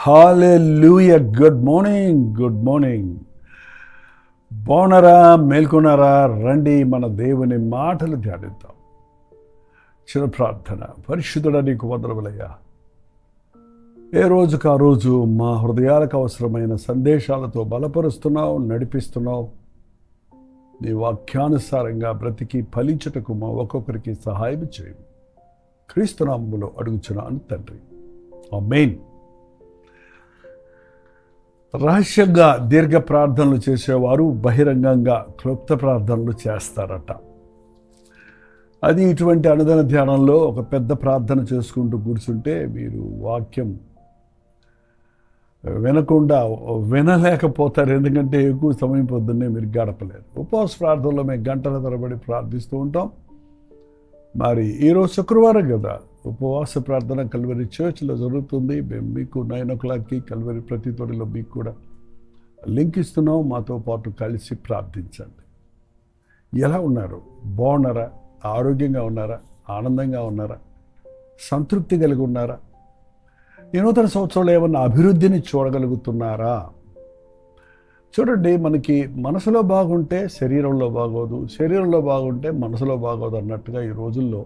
హల్లెలూయా. Good morning. బాగున్నారా? మేల్కొన్నారా? రండి మన దేవుని మాటలు ధ్యానిద్దాం. చిన్న ప్రార్థన. పరిశుద్ధుడా, నీకు వందనములయ్యా. ఏ రోజుకు ఆ రోజు మా హృదయాలకు అవసరమైన సందేశాలతో బలపరుస్తున్నావు, నడిపిస్తున్నావు. నీ వాక్యానుసారంగా బ్రతికి ఫలించుటకు మా ఒక్కొక్కరికి సహాయం చేయి. క్రీస్తు నామములో అడుగుచున్నాను తండ్రి, ఆమేన్. రహస్యంగా దీర్ఘ ప్రార్థనలు చేసేవారు బహిరంగంగా క్లుప్త ప్రార్థనలు చేస్తారట. అది ఇటువంటి అనుదిన ధ్యానంలో ఒక పెద్ద ప్రార్థన చేసుకుంటూ కూర్చుంటే మీరు వాక్యం వినలేకపోతారు. ఎందుకంటే ఎక్కువ సమయం పొద్దున్నే మీరు గడపలేరు. ఉపవాస ప్రార్థనలో మేము గంటల తరబడి ప్రార్థిస్తూ ఉంటాం. మరి ఈరోజు శుక్రవారం కదా, ఉపవాస ప్రార్థన కల్వరి చర్చ్లో జరుగుతుంది. మేము మీకు 9 o'clockకి కల్వరి ప్రతి తొడిలో మీకు కూడా లింక్ ఇస్తున్నాం. మాతో పాటు కలిసి ప్రార్థించండి. ఎలా ఉన్నారు? బాగున్నారా? ఆరోగ్యంగా ఉన్నారా? ఆనందంగా ఉన్నారా? సంతృప్తి కలిగి ఉన్నారా? ఈ నూతన సంవత్సరంలో ఏమన్నా అభివృద్ధిని చూడగలుగుతున్నారా? చూడండి, మనకి మనసులో బాగుంటే శరీరంలో బాగోదు, శరీరంలో బాగుంటే మనసులో బాగోదు అన్నట్టుగా ఈ రోజుల్లో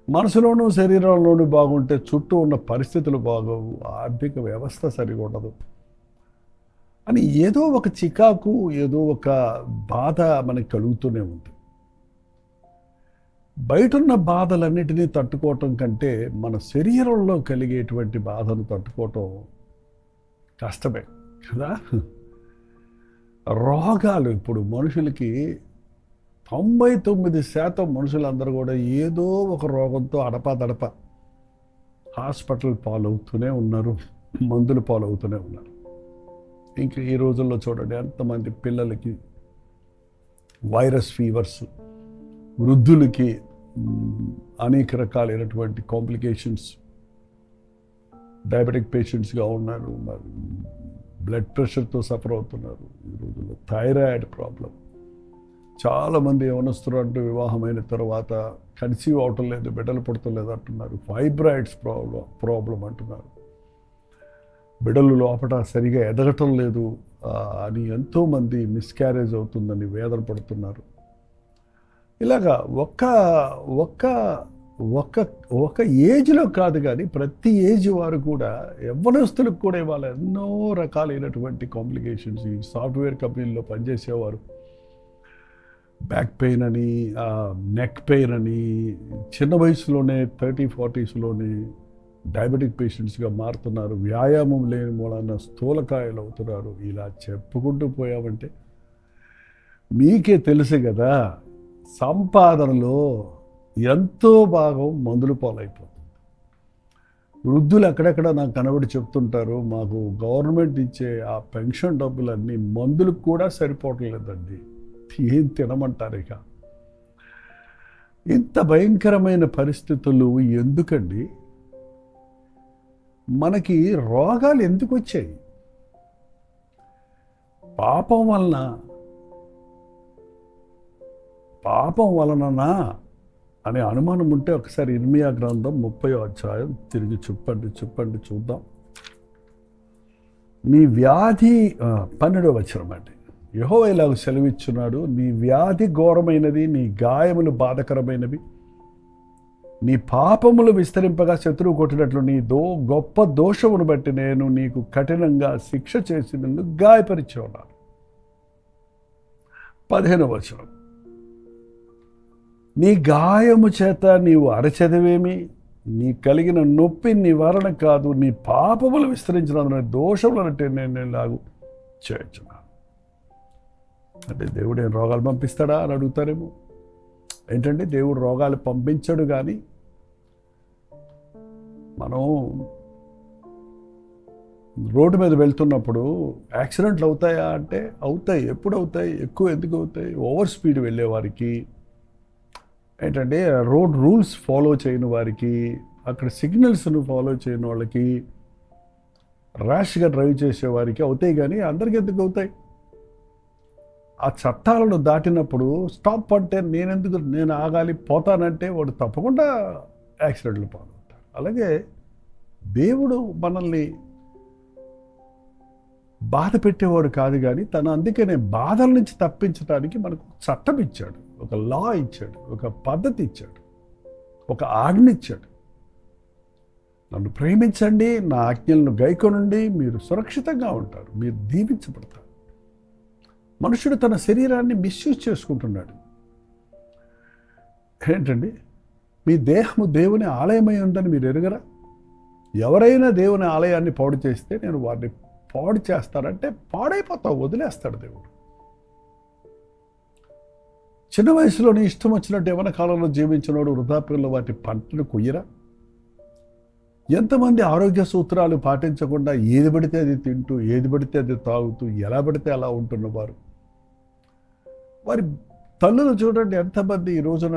మనసులోనూ శరీరంలోనూ బాగుంటే చుట్టూ ఉన్న పరిస్థితులు బాగోవు, ఆర్థిక వ్యవస్థ సరిగా ఉండదు అని ఏదో ఒక చికాకు, ఏదో ఒక బాధ మనకి కలుగుతూనే ఉంది. బయటున్న బాధలన్నిటినీ తట్టుకోవటం కంటే మన శరీరంలో కలిగేటువంటి బాధను తట్టుకోవటం కష్టమే కదా. రోగాలు ఇప్పుడు మనుషులకి 99% మనుషులందరూ కూడా ఏదో ఒక రోగంతో అడపాదడప హాస్పిటల్ పాలవుతూనే ఉన్నారు, మందులు పాలవుతూనే ఉన్నారు. ఇంక ఈ రోజుల్లో చూడండి, ఎంతమంది పిల్లలకి వైరస్ ఫీవర్స్, వృద్ధులకి అనేక రకాలైనటువంటి కాంప్లికేషన్స్, డయాబెటిక్ పేషెంట్స్గా ఉన్నారు, మరి బ్లడ్ ప్రెషర్తో సఫర్ అవుతున్నారు. ఈ రోజుల్లో థైరాయిడ్ ప్రాబ్లం. చాలామంది ఏమనొస్తున్నారు, వివాహమైన తర్వాత కన్సీవ్ అవటం లేదు, బిడ్డలు పుడతలేదు అంటున్నారు. ఫైబ్రాయిడ్స్ ప్రాబ్లం అంటున్నారు. బిడ్డలు లోపల సరిగా ఎదగటం లేదు అని ఎంతోమంది మిస్క్యారేజ్ అవుతుందని వేదన పడుతున్నారు. ఇలాగా ఒక ఏజ్లో కాదు కానీ ప్రతి ఏజ్ వారు కూడా, యవ్వనస్తులకు కూడా ఇవాళ ఎన్నో రకాలైనటువంటి కాంప్లికేషన్స్. ఈ సాఫ్ట్వేర్ కంపెనీల్లో పనిచేసేవారు బ్యాక్ పెయిన్ అని, నెక్ పెయిన్ అని, చిన్న వయసులోనే 30-40sలోనే డయాబెటిక్ పేషెంట్స్గా మారుతున్నారు. వ్యాయామం లేని మూలన స్థూలకాయలు అవుతున్నారు. ఇలా చెప్పుకుంటూ పోయామంటే మీకే తెలుసు కదా, సంపాదనలో ఎంతో భాగం మందుల పాలైపోతుంది. వృద్ధులు అక్కడెక్కడ నాకు కనబడి చెప్తుంటారు, మాకు గవర్నమెంట్ ఇచ్చే ఆ పెన్షన్ డబ్బులన్నీ మందులకు కూడా సరిపోవటం లేదండి, ఏం తినమంటారు. ఇక ఇంత భయంకరమైన పరిస్థితులు ఎందుకండి? మనకి రోగాలు ఎందుకు వచ్చాయి? పాపం వలననా అనే అనుమానం ఉంటే ఒకసారి ఇర్మియా గ్రంథం 30వ అధ్యాయం తిరిగి చెప్పండి చూద్దాం. నీ వ్యాధి 12వ వచనం అండి. యెహోవా ఇలాగ సెలవిచ్చున్నాడు, నీ వ్యాధి ఘోరమైనది, నీ గాయములు బాధకరమైనవి, నీ పాపములు విస్తరింపగా శత్రువు కొట్టినట్లు నీ గొప్ప దోషమును బట్టి నేను నీకు కఠినంగా శిక్ష చేసి నిన్ను గాయపరిచి ఉన్నాను. 15వ వచనం, నీ గాయము చేత నీవు అరచెదవేమి, నీ కలిగిన నొప్పి నివారణ కాదు, నీ పాపములు విస్తరించిన దోషములనంటే నేను ఇలాగూ చేర్చున్నాను. అంటే దేవుడు ఏం రోగాలు పంపిస్తాడా అని అడుగుతారేమో. ఏంటంటే దేవుడు రోగాలు పంపించడు, కానీ మనం రోడ్డు మీద వెళ్తున్నప్పుడు యాక్సిడెంట్లు అవుతాయా అంటే అవుతాయి. ఎప్పుడు అవుతాయి? ఎక్కువ ఎందుకు అవుతాయి? ఓవర్ స్పీడ్ వెళ్ళే వారికి, ఏంటంటే రోడ్ రూల్స్ ఫాలో చేయని వారికి, అక్కడ సిగ్నల్స్ను ఫాలో చేయని వాళ్ళకి, ర్యాష్గా డ్రైవ్ చేసే వారికి అవుతాయి. కానీ అందరికీ ఎందుకు అవుతాయి? ఆ చట్టాలను దాటినప్పుడు స్టాప్ అంటే నేను ఆగాలి, పోతానంటే వాడు తప్పకుండా యాక్సిడెంట్లు పాల్గొంటారు. అలాగే దేవుడు మనల్ని బాధ పెట్టేవాడు కాదు, కానీ అందుకనే బాధల నుంచి తప్పించడానికి మనకు చట్టం ఇచ్చాడు, ఒక లా ఇచ్చాడు, ఒక పద్ధతి ఇచ్చాడు, ఒక ఆజ్ఞ ఇచ్చాడు. నన్ను ప్రేమించండి, నా ఆజ్ఞలను గైకొనండి, మీరు సురక్షితంగా ఉంటారు, మీరు దీవించబడతారు. మనుషుడు తన శరీరాన్ని మిస్యూజ్ చేసుకుంటున్నాడు. ఏంటండి, మీ దేహము దేవుని ఆలయమై ఉందని మీరు ఎరుగరా? ఎవరైనా దేవుని ఆలయాన్ని పాడు చేస్తే నేను వారిని పాడు చేస్తానంటే పాడైపోతావు, వదిలేస్తాడు దేవుడు. చిన్న వయసులోనే ఇష్టం వచ్చినట్టు యవ్వన కాలంలో జీవించినోడు వృద్ధాప్యంలో వాటి పంటను కొయ్యరా? ఎంతమంది ఆరోగ్య సూత్రాలు పాటించకుండా ఏది పడితే అది తింటూ, ఏది పడితే అది తాగుతూ, ఎలా పడితే అలా ఉంటున్నవారు. వారి తల్లులు చూడండి, ఎంతమంది ఈ రోజున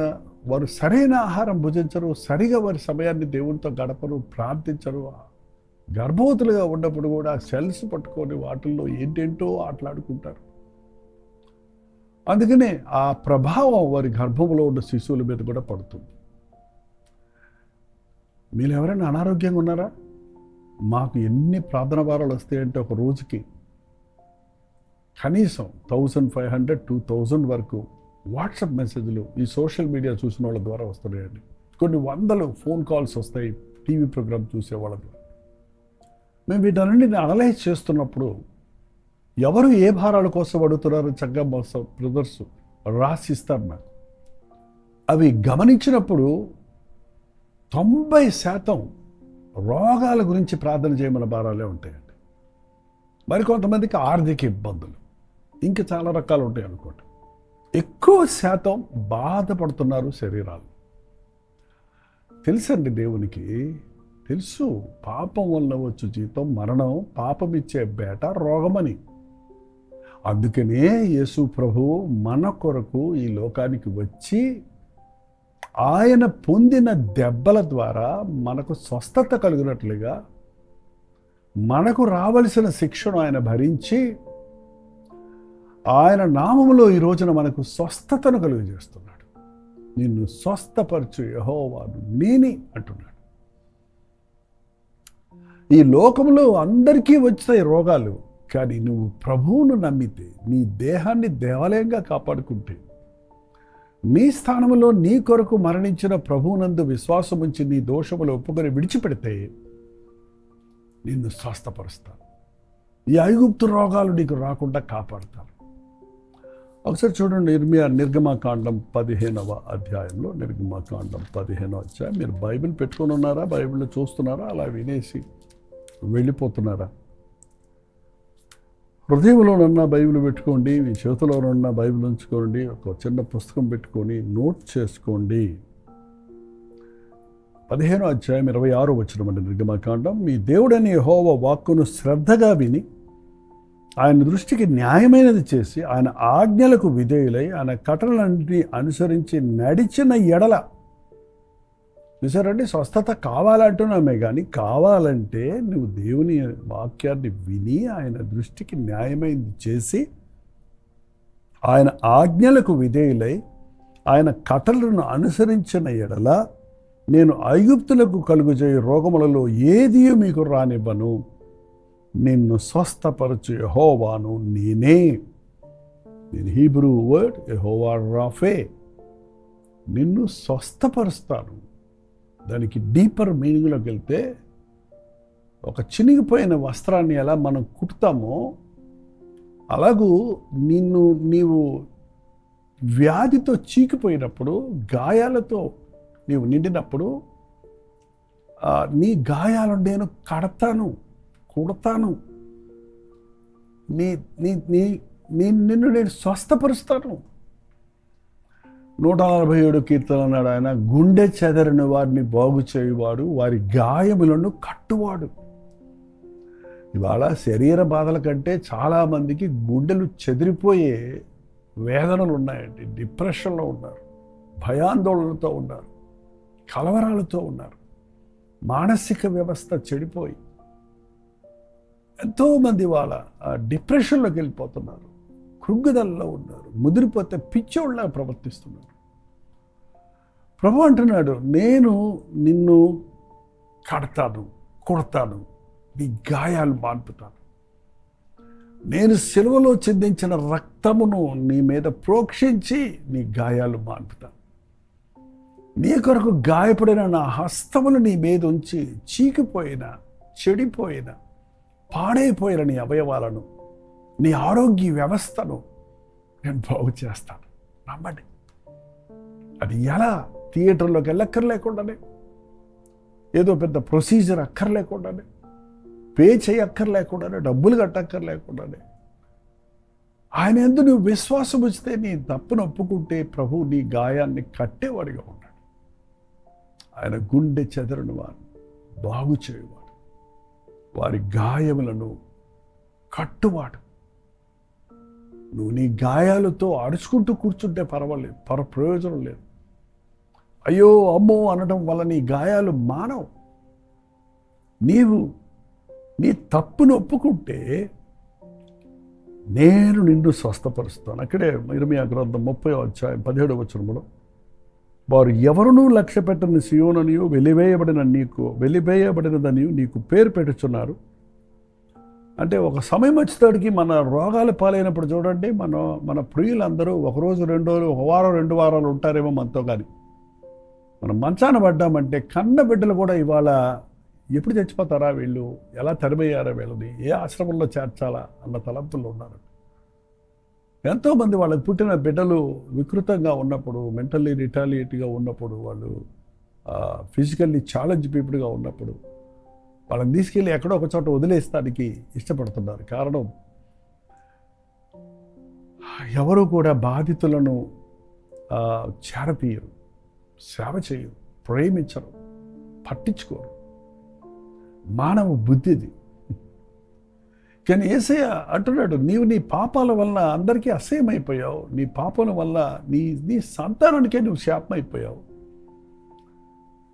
వారు సరైన ఆహారం భుజించరు, సరిగా వారి సమయాన్ని దేవునితో గడపరు, ప్రార్థించరు. గర్భవతులుగా ఉన్నప్పుడు కూడా సెల్స్ పట్టుకొని వాటిల్లో ఏంటేంటో ఆటలాడుకుంటారు. అందుకనే ఆ ప్రభావం వారి గర్భంలో ఉన్న శిశువుల మీద కూడా పడుతుంది. మీరు ఎవరైనా అనారోగ్యంగా ఉన్నారా? మాకు ఎన్ని ప్రార్థన వారాలు వస్తాయంటే ఒక రోజుకి కనీసం 1500, 2000 వరకు వాట్సాప్ మెసేజ్లు ఈ సోషల్ మీడియా చూసిన వాళ్ళ ద్వారా వస్తున్నాయండి. కొన్ని వందలు ఫోన్ కాల్స్ వస్తాయి టీవీ ప్రోగ్రామ్ చూసే వాళ్ళ ద్వారా. మేము వీటన్నిటిని అనలైజ్ చేస్తున్నప్పుడు ఎవరు ఏ భారాల కోసం అడుగుతున్నారో చక్కగా మా బ్రదర్స్ రాసిస్తారు నాకు. అవి గమనించినప్పుడు 90% రోగాల గురించి ప్రార్థన చేయమన్న భారాలే ఉంటాయండి. మరికొంతమందికి ఆర్థిక ఇబ్బందులు, ఇంకా చాలా రకాలు ఉంటాయి అనుకోండి. ఎక్కువ శాతం బాధపడుతున్నారు శరీరాలు. తెలుసండి, దేవునికి తెలుసు, పాపం వల్ల వచ్చు జీతం మరణం, పాపం ఇచ్చే బేట రోగమని. అందుకనే యేసు ప్రభువు మన కొరకు ఈ లోకానికి వచ్చి ఆయన పొందిన దెబ్బల ద్వారా మనకు స్వస్థత కలిగినట్లుగా మనకు రావలసిన శిక్షను ఆయన భరించి ఆయన నామములో ఈ రోజున మనకు స్వస్థతను కలుగజేస్తున్నాడు. నిన్ను స్వస్థపరచు యెహోవాను నేనే అంటున్నాడు. ఈ లోకంలో అందరికీ వచ్చాయి రోగాలు, కానీ నువ్వు ప్రభువును నమ్మితే, నీ దేహాన్ని దేవాలయంగా కాపాడుకుంటే, నీ స్థానంలో నీ కొరకు మరణించిన ప్రభువునందు విశ్వాసం ఉంచి నీ దోషములు ఒప్పుకొని విడిచిపెడితే నిన్ను స్వస్థపరుస్తాను. ఈ ఐగుప్తు రోగాలు నీకు రాకుండా కాపాడుతాను. ఒకసారి చూడండి, నిర్గమాకాండం 15వ అధ్యాయంలో, నిర్గమాకాండం 15వ అధ్యాయం. మీరు బైబిల్ పెట్టుకొని ఉన్నారా? బైబిల్ చూస్తున్నారా? అలా వినేసి వెళ్ళిపోతున్నారా? హృదయంలోనన్నా బైబిల్ పెట్టుకోండి, మీ చేతిలోనన్నా బైబిల్ ఉంచుకోండి, ఒక చిన్న పుస్తకం పెట్టుకొని నోట్ చేసుకోండి. 15వ అధ్యాయం 26వ వచనం అండి, నిర్గమాకాండం. మీ దేవుడని యెహోవా వాక్కును శ్రద్ధగా విని ఆయన దృష్టికి న్యాయమైనది చేసి ఆయన ఆజ్ఞలకు విధేయులై ఆయన కట్టడలన్నింటినీ అనుసరించి నడిచిన ఎడల. చూసారండి, స్వస్థత కావాలంటున్నామే, కానీ కావాలంటే నువ్వు దేవుని వాక్యాన్ని విని ఆయన దృష్టికి న్యాయమైనది చేసి ఆయన ఆజ్ఞలకు విధేయులై ఆయన కట్టలను అనుసరించిన ఎడల నేను ఐగుప్తులకు కలుగుజేయ రోగములలో ఏదీ మీకు రానివ్వను, నిన్ను స్వస్థపరచు యెహోవాను నేనే. నేను హీబ్రూ వర్డ్ యెహోవా రాఫే, నిన్ను స్వస్థపరుస్తాను. దానికి డీపర్ మీనింగ్లోకి వెళ్తే, ఒక చినిగిపోయిన వస్త్రాన్ని ఎలా మనం కుట్టుతామో అలాగూ నీవు వ్యాధితో చీకిపోయినప్పుడు, గాయాలతో నీవు నిండినప్పుడు నీ గాయాలను నేను కడతాను, కుడతాను, నిన్ను నేను స్వస్థపరుస్తాను. 147 కీర్తన అన్నాడు ఆయన, గుండె చెదరిన వారిని బాగు చేయువాడు, వారి గాయములను కట్టువాడు. ఇవాళ శరీర బాధల కంటే చాలామందికి గుండెలు చెదిరిపోయే వేదనలు ఉన్నాయండి. డిప్రెషన్లో ఉన్నారు, భయాందోళనలతో ఉన్నారు, కలవరాలతో ఉన్నారు. మానసిక వ్యవస్థ చెడిపోయి ఎంతోమంది వాళ్ళ డిప్రెషన్లోకి వెళ్ళిపోతున్నారు, కృంగుదలలో ఉన్నారు, ముదిరిపోతే పిచ్చోళ్ళ ప్రవర్తిస్తున్నారు. ప్రభు అంటున్నాడు, నేను నిన్ను కడతాను, కొడతాను, నీ గాయాలు మాన్పుతాను. నేను సిలువలో చిందించిన రక్తమును నీ మీద ప్రోక్షించి నీ గాయాలు మాన్పుతాను. నీ కొరకు గాయపడిన నా హస్తములు నీ మీద ఉంచి చీకిపోయిన, చెడిపోయిన, పాడైపోయిన నీ అవయవాలను, నీ ఆరోగ్య వ్యవస్థను నేను బాగు చేస్తాను. నమ్మండి. అది ఎలా? థియేటర్లోకి వెళ్ళక్కర్లేకుండానే, ఏదో పెద్ద ప్రొసీజర్ అక్కర్లేకుండానే, పే చేయక్కర్లేకుండానే, డబ్బులు కట్టక్కర్లేకుండానే, ఆయన యందు నువ్వు విశ్వాసం ఉంచితే, నీ తప్పును ఒప్పుకుంటే ప్రభు నీ గాయాన్ని కట్టేవాడిగా ఉన్నాడు. ఆయన గుండె చెదరని వారు బాగు చేయవాడు, వారి గాయములను కట్టువాడు. నువ్వు నీ గాయాలతో అరుచుకుంటూ కూర్చుంటే పర్వాలేదు, ప్రయోజనం లేదు. అయ్యో అమ్మో అనడం వల్ల నీ గాయాలు మానవు. నీవు నీ తప్పును ఒప్పుకుంటే నేను నిన్ను స్వస్థపరుస్తాను. అక్కడే ఇర్మీయా గ్రంథం 30:17 వారు ఎవరునూ లక్ష్య పెట్టని సియోననియు వెలివేయబడినదనియు నీకు పేరు పెట్టుచున్నారు. అంటే ఒక సమయం వచ్చేటడికి మన రోగాలు పాలైనప్పుడు చూడండి, మన ప్రియులందరూ ఒకరోజు 2 రోజులు, ఒక వారం 2 వారాలు ఉంటారేమో మనతో. కానీ మనం మంచాన పడ్డామంటే కన్న బిడ్డలు కూడా ఇవాళ ఎప్పుడు చచ్చిపోతారా వీళ్ళు, ఎలా తరిమయ్యారా వీళ్ళని, ఏ ఆశ్రమంలో చేర్చాలా అన్న తలంపుల్లో ఉన్నారు. ఎంతోమంది వాళ్ళకి పుట్టిన బిడ్డలు వికృతంగా ఉన్నప్పుడు, మెంటల్లీ రిటాలియేట్గా ఉన్నప్పుడు, వాళ్ళు ఫిజికల్లీ ఛాలెంజ్ పీపుల్గా ఉన్నప్పుడు వాళ్ళని తీసుకెళ్ళి ఎక్కడో ఒక చోట వదిలేస్తానికి ఇష్టపడుతున్నారు. కారణం, ఎవరు కూడా బాధితులను చేరతీయరు, సేవ చేయరు, ప్రేమించరు, పట్టించుకోరు. మానవ బుద్ధిది. కానీ యేసయ్య అంటున్నాడు, నీవు నీ పాపాల వల్ల అందరికీ అసహ్యమైపోయావు, నీ పాపల వల్ల నీ సంతానానికే నువ్వు శాపమైపోయావు.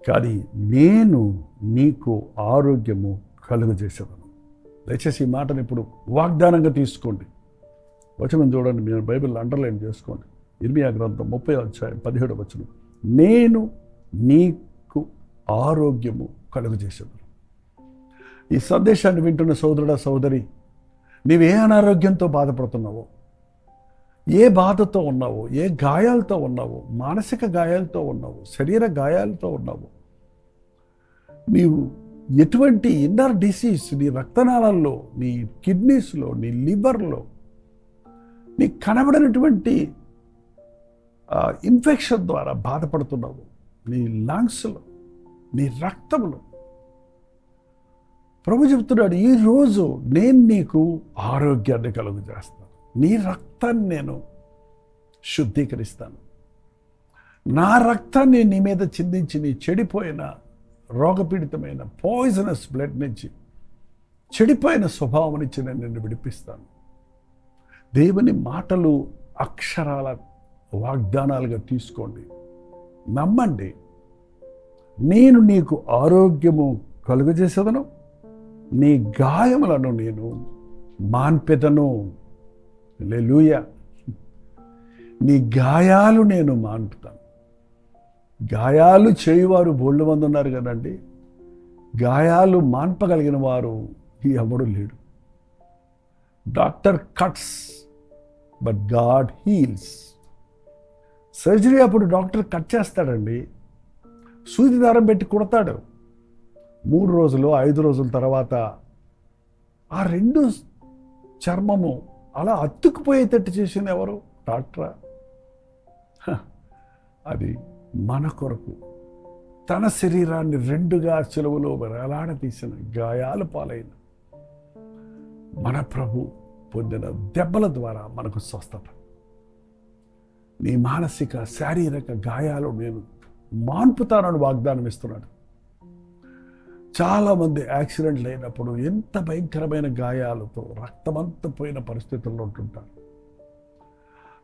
కానీ నేను నీకు ఆరోగ్యము కలుగజేసేదను. దయచేసి ఈ మాటను ఇప్పుడు వాగ్దానంగా తీసుకోండి. వచనం చూడండి, మీరు బైబిల్ అండర్లైన్ చేసుకోండి. ఇర్మీయా గ్రంథం 30:17 నేను నీకు ఆరోగ్యము కలుగజేసేదను. ఈ సందేశాన్ని వింటున్న సోదరుడా, సోదరి, నీవే అనారోగ్యంతో బాధపడుతున్నావో, ఏ బాధతో ఉన్నావో, ఏ గాయాలతో ఉన్నావో, మానసిక గాయాలతో ఉన్నావో, శరీర గాయాలతో ఉన్నావో, నీవు ఎటువంటి ఇన్నర్ డిసీజ్ నీ రక్తనాళాల్లో, నీ కిడ్నీస్లో, నీ లివర్లో, నీ కనబడినటువంటి ఇన్ఫెక్షన్ ద్వారా బాధపడుతున్నావు, నీ లంగ్స్లో, నీ రక్తంలో, ప్రభు చెప్తున్నాడు, ఈరోజు నేను నీకు ఆరోగ్యాన్ని కలుగజేస్తాను. నీ రక్తాన్ని నేను శుద్ధీకరిస్తాను. నా రక్తాన్ని నీ మీద చిందించి నీ చెడిపోయిన, రోగపీడితమైన, పాయిజనస్ బ్లడ్ నుంచి, చెడిపోయిన స్వభావం నుంచి నేను నిన్ను విడిపిస్తాను. దేవుని మాటలు అక్షరాల వాగ్దానాలుగా తీసుకోండి, నమ్మండి. నేను నీకు ఆరోగ్యము కలుగజేసేదను, నీ గాయములను నేను మాన్పెదను. హల్లెలూయా. నీ గాయాలు నేను మాన్పుతాను. గాయాలు చేయువారు బోళ్ళు మంది ఉన్నారు కదండి, గాయాలు మాన్పగలిగిన వారు ఎవడు లేడు. Doctor cuts but God heels. Surgery అప్పుడు డాక్టర్ కట్ చేస్తాడండి, సూది దారం పెట్టి కుడతాడు. 3 రోజులు 5 రోజుల తర్వాత ఆ 2 చర్మము అలా అతుక్కుపోయేటట్టు చేసింది ఎవరు? డాక్టరా? అది మన కొరకు తన శరీరాన్ని 2గా సిలువలో వేలాడదీసిన, గాయాలు పాలైన మన ప్రభు పొందిన దెబ్బల ద్వారా మనకు స్వస్థత. నీ మానసిక, శారీరక గాయాలు నేను మాన్పుతానని వాగ్దానం ఇస్తున్నాడు. చాలామంది యాక్సిడెంట్లు అయినప్పుడు ఎంత భయంకరమైన గాయాలతో రక్తమంతా పోయిన పరిస్థితుల్లో ఉంటుంటారు.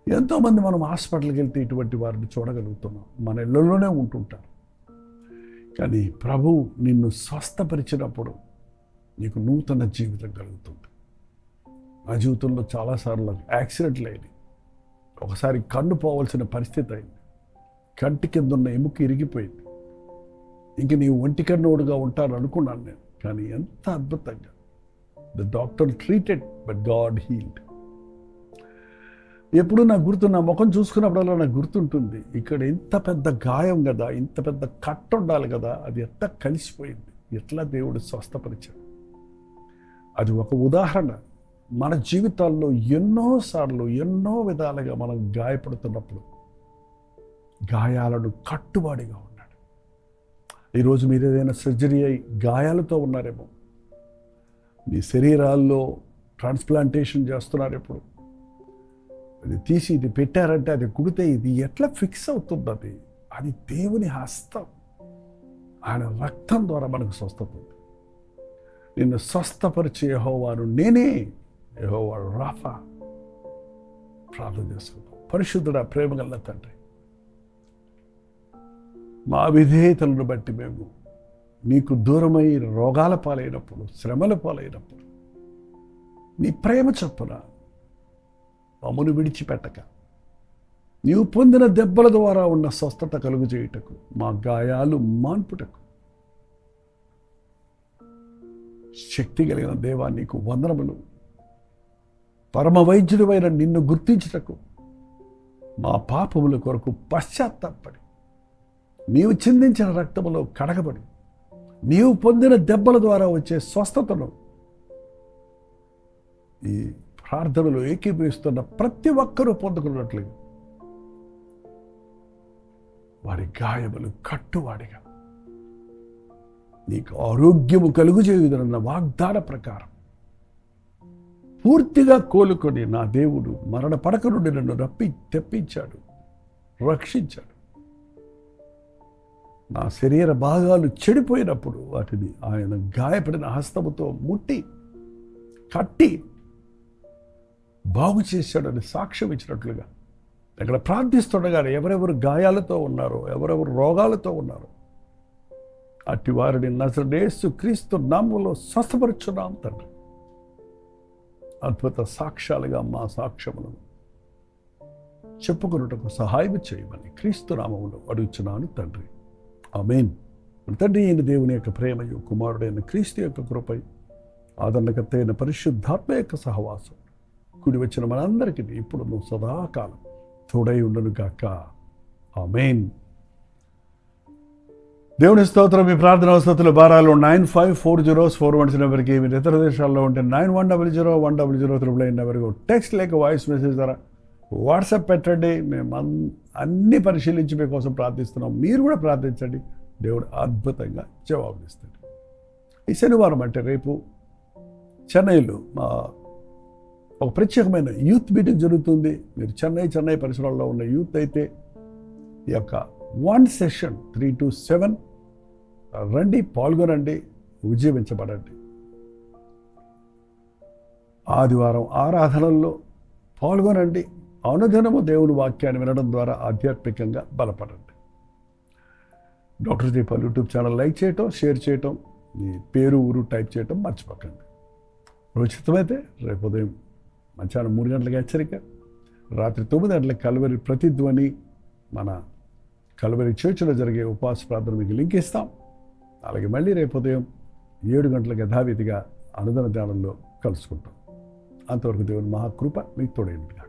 ఎంతోమంది మనం హాస్పిటల్కి వెళ్తే ఇటువంటి వారిని చూడగలుగుతున్నాం, మన ఇళ్ళలోనే ఉంటుంటారు. కానీ ప్రభు నిన్ను స్వస్థపరిచినప్పుడు నీకు నూతన జీవితం కలుగుతుంది. నా జీవితంలో చాలాసార్లు యాక్సిడెంట్లు అయినాయి. ఒకసారి కన్ను పోవాల్సిన పరిస్థితి అయింది. కంటి కింద ఉన్న ఎముక ఇరిగిపోయింది. ఇంక నీవు ఒంటి కన్నోడుగా ఉంటాను అనుకున్నాను నేను. కానీ ఎంత అద్భుతంగా the doctor treated but God healed. ఎప్పుడు నాకు నా ముఖం చూసుకున్నప్పుడల్లా నాకు గుర్తుంటుంది, ఇక్కడ ఇంత పెద్ద గాయం కదా, ఇంత పెద్ద కట్ట ఉండాలి కదా, అది ఎట్లా కలిసిపోయింది, ఎట్లా దేవుడు స్వస్థపరిచాడు. అది ఒక ఉదాహరణ. మన జీవితాల్లో ఎన్నోసార్లు ఎన్నో విధాలుగా మనం గాయపడుతున్నప్పుడు గాయాలను కట్టుబాటుగా ఉన్నాడు. ఈరోజు మీరు ఏదైనా సర్జరీ అయి గాయాలతో ఉన్నారేమో, మీ శరీరాల్లో ట్రాన్స్ప్లాంటేషన్ చేస్తున్నారు. ఎప్పుడు అది తీసి ఇది పెట్టారంటే అది కుడితే ఇది ఎట్లా ఫిక్స్ అవుతుంది? అది దేవుని హస్తం. ఆయన రక్తం ద్వారా మనకు స్వస్థత ఉంది. నిన్ను స్వస్థపరిచే యెహోవాను నేనే, యెహోవా రాఫా. ప్రార్థన చేసుకుందాం. పరిశుద్ధుడా, ప్రేమగల తండ్రి, మా విధేయతలను బట్టి మేము నీకు దూరమై రోగాల పాలైనప్పుడు, శ్రమల పాలైనప్పుడు నీ ప్రేమ చొప్పున మమ్మను విడిచిపెట్టక నీవు పొందిన దెబ్బల ద్వారా ఉన్న స్వస్థత కలుగు చేయుటకు, మా గాయాలు మాన్పుటకు శక్తి కలిగిన దేవా నీకు వందనములు. పరమ వైద్యుడివైన నిన్ను గుర్తించుటకు మా పాపముల కొరకు పశ్చాత్తాపడి నీవు చిందించిన రక్తములో కడగబడి నీవు పొందిన దెబ్బల ద్వారా వచ్చే స్వస్థతను ఈ ప్రార్థనలో ఏకీభవిస్తున్న ప్రతి ఒక్కరూ పొందుకున్నట్లుగా వారి గాయములు కట్టువాడిగా నీకు ఆరోగ్యము కలుగుచేయుదన్న వాగ్దాన ప్రకారం పూర్తిగా కోలుకొని నా దేవుడు మరణ పడక నుండి నన్ను తెప్పించాడు, రక్షించాడు. నా శరీర భాగాలు చెడిపోయినప్పుడు వాటిని ఆయన గాయపడిన హస్తముతో ముట్టి కట్టి బాగు చేశాడని సాక్ష్యం ఇచ్చినట్లుగా అక్కడ ప్రార్థిస్తుండగా ఎవరెవరు గాయాలతో ఉన్నారో, ఎవరెవరు రోగాలతో ఉన్నారో అట్టి వారిని నజరేసు క్రీస్తు నామములో స్వస్థపరుచున్నాం తండ్రి. అద్భుత సాక్ష్యాలుగా మా సాక్ష్యములను చెప్పుకొనుటకు సహాయం చేయమని క్రీస్తు నామములో అడుగుచున్నాను తండ్రి. ఆమేన్. తండ్రి అయిన దేవుని యొక్క ప్రేమయు, కుమారుడైన క్రీస్తు యొక్క కృపై, ఆదరణకర్త అయిన పరిశుద్ధాత్మ యొక్క సహవాసం కూడి వచ్చిన మనందరికీ ఇప్పుడు సదాకాలం తోడై ఉండను గాక. ఆమేన్. దేవుని స్తోత్రం. మీ ప్రార్థన వసతులు భారాలు 954041 నెంబర్కి, మీరు ఇతర దేశాల్లో ఉంటే 9100101000 నెంబర్కి టెక్స్ట్ లేక వాయిస్ మెసేజ్ ద్వారా వాట్సాప్ పెట్టండి. మేము అన్ని పరిశీలించి మీకోసం ప్రార్థిస్తున్నాం. మీరు కూడా ప్రార్థించండి, దేవుడు అద్భుతంగా జవాబునిస్తాడు. ఈ శనివారం అంటే రేపు చెన్నైలో మా ఒక ప్రత్యేకమైన యూత్ మీటింగ్ జరుగుతుంది. మీరు చెన్నై పరిసరాల్లో ఉన్న యూత్ అయితే ఈ యొక్క 1 సెషన్ 3 to 7 రండి, పాల్గొనండి, ఉజ్జీవించబడండి. ఆదివారం ఆరాధనల్లో పాల్గొనండి. అనుదినము దేవుని వాక్యాన్ని వినడం ద్వారా ఆధ్యాత్మికంగా బలపడండి. Doctor Deepal YouTube channel like చేయటం, షేర్ చేయటం, మీ పేరు ఊరు టైప్ చేయటం మర్చిపోకండి. ఉచితమైతే రేపు ఉదయం మధ్యాహ్నం 3 గంటలకు హెచ్చరిక, రాత్రి 9 గంటలకు కల్వరి ప్రతిధ్వని, మన కల్వరి చర్చిలో జరిగే ఉపవాస ప్రార్థన మీకు లింక్ ఇస్తాం. అలాగే మళ్ళీ రేపు ఉదయం 7 గంటలకు యథావిధిగా అనుదిన ధ్యానంలో కలుసుకుంటాం. అంతవరకు దేవుని మహాకృప మీకు తోడైంది కాక.